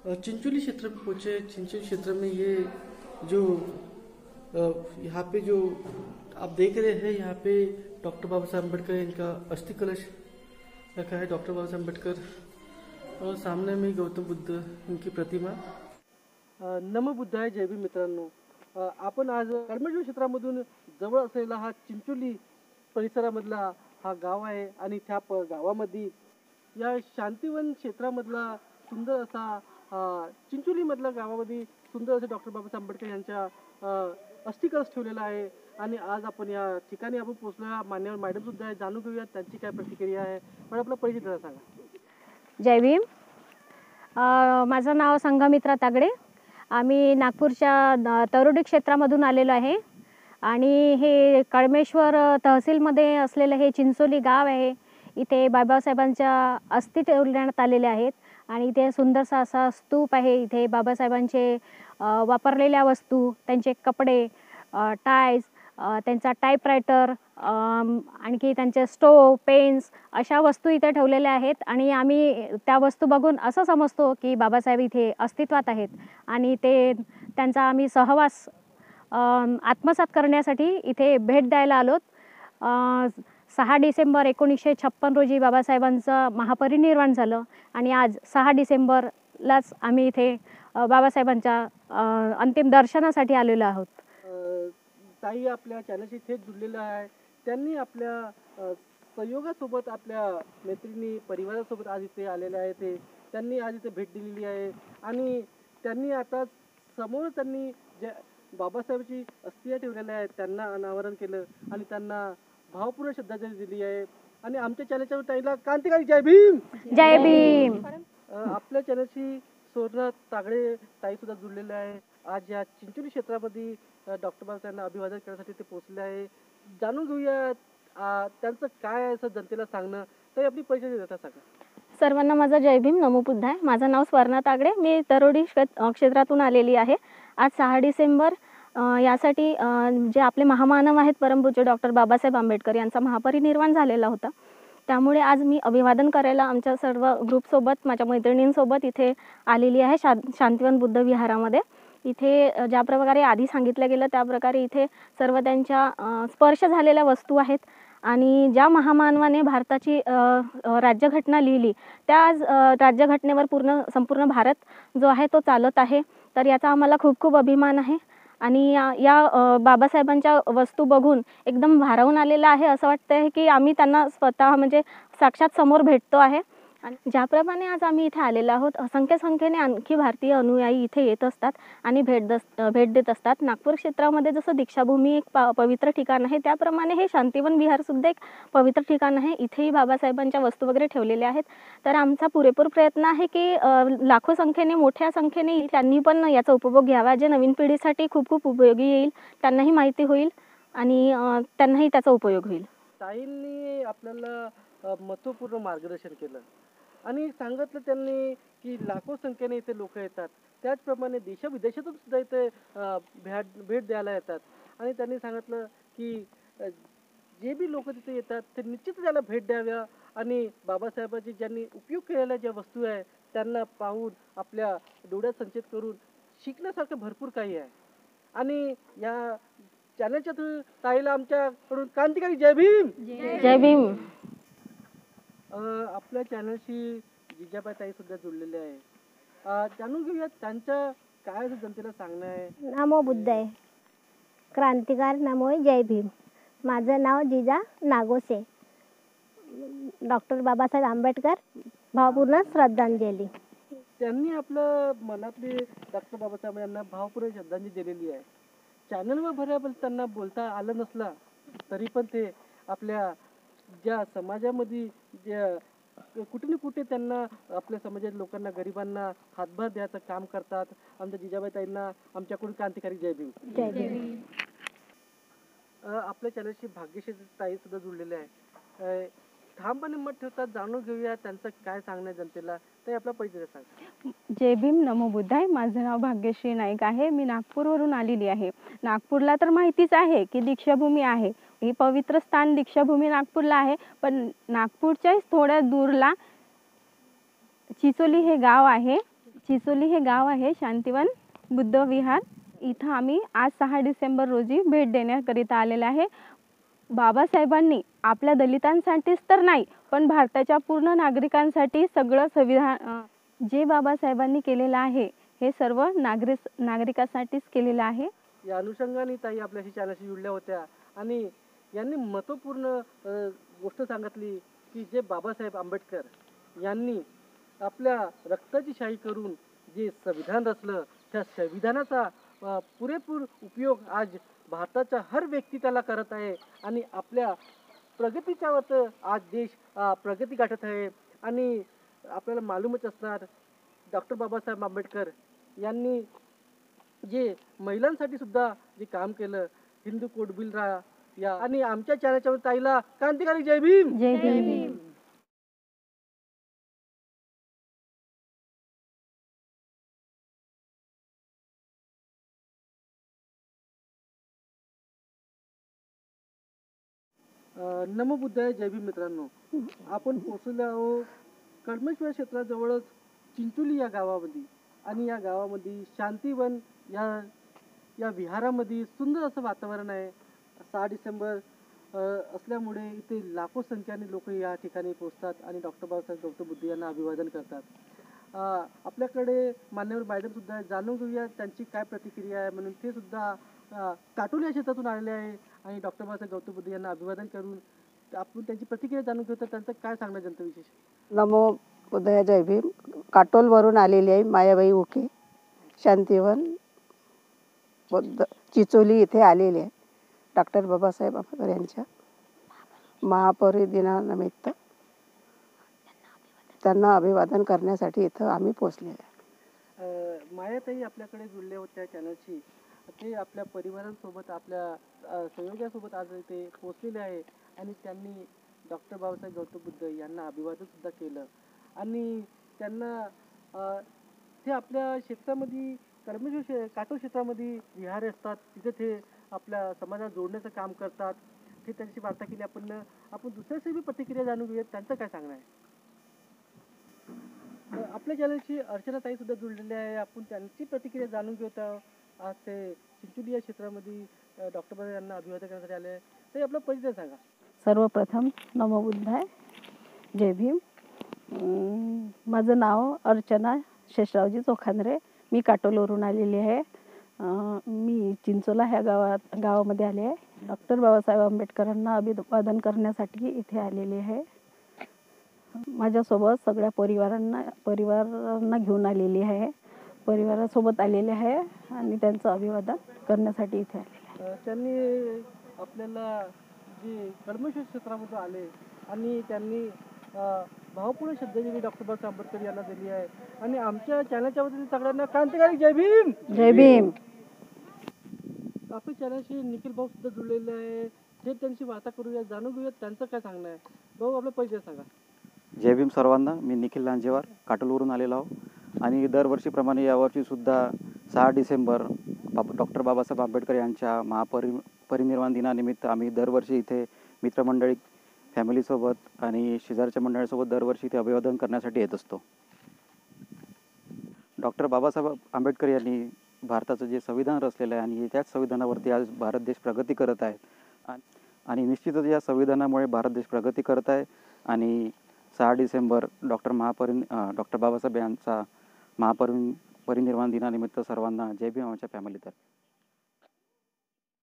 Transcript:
चिंचोली क्षेत्र में पहुंचे। चिंचोली क्षेत्र में ये जो यहाँ पे जो आप देख रहे हैं, यहाँ पे डॉक्टर बाबा साहेब अम्बेडकर इनका अस्थि कलश रखा है। डॉक्टर बाबा साहेब अम्बेडकर और सामने में गौतम बुद्ध इनकी प्रतिमा। नमो बुद्धाय, जय भीम मित्रांनो। आपण आज कळमेश्वर क्षेत्रामधून जवळ असलेला हा चिंचोली परिसरामधला हा गाव आहे आणि त्या गावामध्ये या शांतिवन क्षेत्रामधला सुंदर असा चिंचोली मधल्या गावामध्ये सुंदर असे डॉक्टर बाबासाहेब आंबेडकर यांच्या अस्थिकलश ठेवलेला आहे। आणि आज आपण या ठिकाणी आपण पोहोचलो। मान्यवर मॅडम सुद्धा आहे, जाणून घेऊया त्यांची काय प्रतिक्रिया आहे। पण आपला परिचय जरा सांगा। जय भीम। माझं नाव संघमित्रा तागडे। आम्ही नागपूरच्या तरोडी क्षेत्रामधून आलेलो आहे आणि हे कळमेश्वर तहसीलमध्ये असलेलं हे चिंचोली गाव आहे। इथे बाबासाहेबांच्या अस्थी ठेवण्यात आलेले आहेत आणि इथे सुंदरसा असा स्तूप आहे। इथे बाबासाहेबांचे वापरलेल्या वस्तू, त्यांचे कपडे, टायज, त्यांचा टाईपरायटर, आणखी त्यांचे स्टोव, पेन्स अशा वस्तू इथे ठेवलेल्या आहेत। आणि आम्ही त्या वस्तू बघून असं समजतो की बाबासाहेब इथे अस्तित्वात आहेत आणि त्यांचा आम्ही सहवास आत्मसात करण्यासाठी इथे भेट द्यायला आलोत। 6 डिसेंबर 1956 रोजी बाबासाहेबांचं महापरिनिर्वाण झालं आणि आज 6 डिसेंबरलाच आम्ही इथे बाबासाहेबांच्या अंतिम दर्शनासाठी आलेलो आहोत। ताई आपल्या चॅनलशी थेट जुळलेला आहे। त्यांनी आपल्या सहयोगासोबत, आपल्या मैत्रिणी परिवारासोबत आज इथे आलेले आहे। त्यांनी आज इथे भेट दिलेली आहे आणि त्यांनी आता समोर त्यांनी ज्या बाबासाहेबांची अस्थिया ठेवलेल्या आहेत त्यांना अनावरण केलं आणि त्यांना भावपूर्ण श्रद्धांजली दिली आहे। आणि आमच्या चॅनलच्या ताईला क्रांतिकारी जय भीम। जय भीम। आपल्या चॅनलशी सुवर्णा तागडे ताई सुद्धा जुळलेले आहे। आज या चिंचोली क्षेत्रामध्ये डॉक्टर बाबासाहेबांना अभिवादन करण्यासाठी ते पोहोचले आहे। जाणून घेऊया त्यांचं काय आहे असं जनतेला सांगणं। तर आपली परिचय देता सांगा। सर्वांना माझा जय भीम, नमो बुद्धाय। माझं नाव स्वर्णा तागडे, मी तरोडी क्षेत्रातून आलेली आहे। आज 6 डिसेंबर यासाठी जे आपले महामानव आहेत परमपूज्य डॉक्टर बाबासाहेब आंबेडकर यांचा महापरिनिर्वाण झालेला होता, त्यामुळे आज मी अभिवादन करायला आमच्या सर्व ग्रुपसोबत, माझ्या मैत्रिणींसोबत इथे आलेली आहे शांतिवन बुद्ध विहारामध्ये। इथे ज्या प्रकारे आधी सांगितलं गेलं त्या प्रकारे इथे सर्व त्यांच्या स्पर्श झालेल्या वस्तू आहेत आणि ज्या महामानवाने भारताची राज्यघटना लिहिली त्या आज राज्यघटनेवर संपूर्ण भारत जो आहे तो चालत आहे। तर याचा आम्हाला खूप खूप अभिमान आहे आणि या बाबासाहेबांच्या वस्तू बघून एकदम भारावून आलेला आहे। असं वाटतंय की आम्ही त्यांना स्वतः म्हणजे साक्षात समोर भेटतो आहे। आणि ज्याप्रमाणे आज आम्ही इथे आलेलो आहोत, असंख्य संख्येने आणखी भारतीय अनुयायी इथे येत असतात आणि भेट देत असतात। नागपूर क्षेत्रामध्ये जसं दीक्षाभूमी एक पवित्र ठिकाण आहे, त्याप्रमाणे हे शांतिवन विहार सुद्धा एक पवित्र ठिकाण आहे। इथेही बाबासाहेबांच्या वस्तू वगैरे ठेवलेल्या आहेत। तर आमचा पुरेपूर प्रयत्न आहे की लाखो संख्येने, मोठ्या संख्येने त्यांनी पण याचा उपभोग घ्यावा, जे नवीन पिढीसाठी खूप खूप उपयोगी येईल, त्यांनाही माहिती होईल आणि त्यांनाही त्याचा उपयोग होईल। ताईंनी आपल्याला महत्त्वपूर्ण मार्गदर्शन केलं आणि सांगितलं त्यांनी की लाखो संख्येने इथे लोक येतात, त्याचप्रमाणे देशविदेशातून सुद्धा इथे भेट द्यायला येतात। आणि त्यांनी सांगितलं की जे बी लोक तिथे येतात ते निश्चित त्याला भेट द्याव्या आणि बाबासाहेबांची ज्यांनी उपयोग केलेल्या ज्या वस्तू आहे त्यांना पाहून आपल्या डोळ्यात संचित करून शिकण्यासारखं भरपूर काही आहे। आणि या चॅनलच्या थ्रू ताईला आमच्याकडून क्रांतिकारी जय भीम। जय भीम। आपल्या चॅनलशी जिजाबाई ताई सुद्धा जुळलेले आहे। जाणून घेऊया त्यांच्या काय जनतेला सांगणं आहे। नमो बुद्धाय, क्रांतिकार नमो जय भीम। माझं नाव जिजा नागोसे। डॉक्टर बाबासाहेब आंबेडकर भावपूर्ण श्रद्धांजली। त्यांनी आपलं मनातली डॉक्टर बाबासाहेब यांना भावपूर्ण श्रद्धांजली दिलेली आहे। चॅनलवर बऱ्यापैकी त्यांना बोलता आलं नसला तरी पण ते आपल्या ज्या समाजामध्ये ज्या कुठे ना कुठे त्यांना आपल्या समाजातील लोकांना, गरिबांना हातभार द्यायचं काम करतात। आमच्या जिजाबाई ताईंना आमच्याकडून क्रांतिकारी जय भीम। जय भीम। आपल्या चॅनलशी भाग्यश्री ताई सुद्धा जुळलेले आहे। ठामपणे मत ठेवतात। जाणून घेऊया त्यांचं काय सांगणं जनतेला। ते आपला परिचय सांगा। जय भीम, नमो बुद्धाय। माझं नाव भाग्यश्री नाईक आहे। मी नागपूरवरून आलेली आहे। नागपूरला तर माहितीच आहे की दीक्षाभूमी आहे, ही पवित्र स्थान दीक्षाभूमी नागपूरला आहे। पण नागपूरच्या थोड्या दूरला चिंचोली हे गाव आहे। चिचोली हे गाव आहे, शांतिवन बुद्ध विहार. इथं आम्ही आज 6 डिसेंबर रोजी भेट देण्याकरिता आलेले आहे. बाबासाहेबांनी आपल्या दलितांसाठीच तर नाही, पण भारताच्या पूर्ण नागरिकांसाठी सगळं संविधान जे बाबासाहेबांनी केलेलं आहे हे सर्व नागरिकांसाठीच केलेलं आहे. या अनुषंगाने ताई आपल्याशी चॅनलशी जुळल्या होत्या आणि यांनी महत्त्वपूर्ण गोष्ट सांगितली की जे बाबासाहेब आंबेडकर यांनी आपल्या रक्ताची शाही करून जे संविधान रचलं, त्या संविधानाचा पुरेपूर उपयोग आज भारताचा हर व्यक्ती त्याला करत आहे आणि आपल्या प्रगतीच्या वरत आज देश प्रगती गाठत आहे. आणि आपल्याला मालूमच असणार डॉक्टर बाबासाहेब आंबेडकर यांनी जे महिलांसाठी सुद्धा जे काम केलं, हिंदू कोड बिल या आणि आमच्या चॅनलच्या ताईला क्रांतिकारी जय भीम. जय भीम. नमो बुद्धाय. जय भीम मित्रांनो. आपण पोहोचलो आहोत कडमेश्वर क्षेत्राजवळच चिंचोली या गावामध्ये आणि या गावामध्ये शांतिवन या विहारामध्ये सुंदर असं वातावरण आहे. 6 डिसेंबर असल्यामुळे इथे लाखो संख्येने लोक या ठिकाणी पोहोचतात आणि डॉक्टर बाबासाहेब गौतम बुद्ध यांना अभिवादन करतात. आपल्याकडे मान्यवर मॅडम सुद्धा आहे, जाणून घेऊया त्यांची काय प्रतिक्रिया आहे म्हणून. ते सुद्धा काटोल या क्षेत्रातून आलेले आहे आणि डॉक्टर बाबासाहेब गौतम बुद्ध यांना अभिवादन करून आपण त्यांची प्रतिक्रिया जाणून घेऊ. तर त्यांचं काय सांगणं जनतेविशेष. नमो बुद्धाय. जय भीम. काटोलवरून आलेली आहे मायाबाई उके, शांतिवन बुद्ध चिचोली इथे आलेले आहे. डॉक्टर बाबासाहेब आंबेडकर यांच्या महापरिनिर्वाणानिमित्त त्यांना अभिवादन करण्यासाठी इथं आम्ही पोचलेलो आहे. मायाताई आपल्याकडे जुळल्या होत्या चॅनलशी. ते आपल्या परिवारांसोबत आपल्या संयोजकासोबत आज इथे पोचलेले आहे आणि त्यांनी डॉक्टर बाबासाहेब गौतम बुद्ध यांना अभिवादन सुद्धा केलं आणि त्यांना ते आपल्या क्षेत्रामध्ये कर्मेश्वर काटोल क्षेत्रामध्ये विहार असतात, तिथे ते आपल्या समाजाला जोडण्याचं काम करतात. ते त्यांची वार्ता केली. आपण दुसऱ्याची बी प्रतिक्रिया जाणून घेऊयात, त्यांचं काय सांगणं आहे. आपल्या चॅनलशी अर्चना ताई सुद्धा जुळलेले आहे. आपण त्यांची प्रतिक्रिया जाणून घेत आहोत. आज ते चिंचोली या क्षेत्रामध्ये डॉक्टर बाबासाहेब यांना अभिवादन करण्यासाठी आले. ते आपला परिचय सांगा. सर्वप्रथम नमो बुद्धाय. जय भीम. माझं नाव अर्चना शेषरावजी चोखांद्रे. मी काटोलवरून आलेली आहे. मी चिंचोला ह्या गावामध्ये आले आहे. डॉक्टर बाबासाहेब आंबेडकरांना अभिवादन करण्यासाठी इथे आलेले आहे. माझ्यासोबत सगळ्या परिवारांना घेऊन आलेली आहे. परिवारासोबत आलेले आहे आणि त्यांचं अभिवादन करण्यासाठी इथे आलेले आहे. त्यांनी आपल्याला जे कर्मेश्वर क्षेत्रामध्ये आले आणि त्यांनी भावपूर्ण श्रद्धांजली डॉक्टर बाबासाहेब आंबेडकर यांना दिली आहे आणि आमच्या चॅनलच्या वतीने सगळ्यांना क्रांतिकारी जय भीम. जय भीम. आपल्या चॅनलशी निखिल भाऊ सुद्धा जुळलेले आहे. ते त्यांची वार्ता करूया, जाणून घेऊयात त्यांचं काय सांगणं आहे. भाऊ आपला परिचय सांगा. जय भीम सर्वांना. मी निखिल लांजेवार काटोलवरून आलेलो आहो आणि दरवर्षीप्रमाणे यावर्षी सुद्धा 6 डिसेंबर डॉक्टर बाबासाहेब आंबेडकर यांच्या महापरिनिर्वाण दिनानिमित्त आम्ही दरवर्षी इथे मित्रमंडळी फॅमिलीसोबत आणि शेजारच्या मंडळीसोबत दरवर्षी इथे अभिवादन करण्यासाठी येत असतो. डॉक्टर बाबासाहेब आंबेडकर यांनी भारताचं जे संविधान रचलेलं आहे आणि त्याच संविधानावरती आज भारत देश प्रगती करत आहे आणि निश्चितच या संविधानामुळे भारत देश प्रगती करत आहे. आणि 6 डिसेंबर डॉक्टर बाबासाहेब यांचा महापरिनिर्वाण दिनानिमित्त सर्वांना जय भीम आमच्या फॅमिलीतर्फे.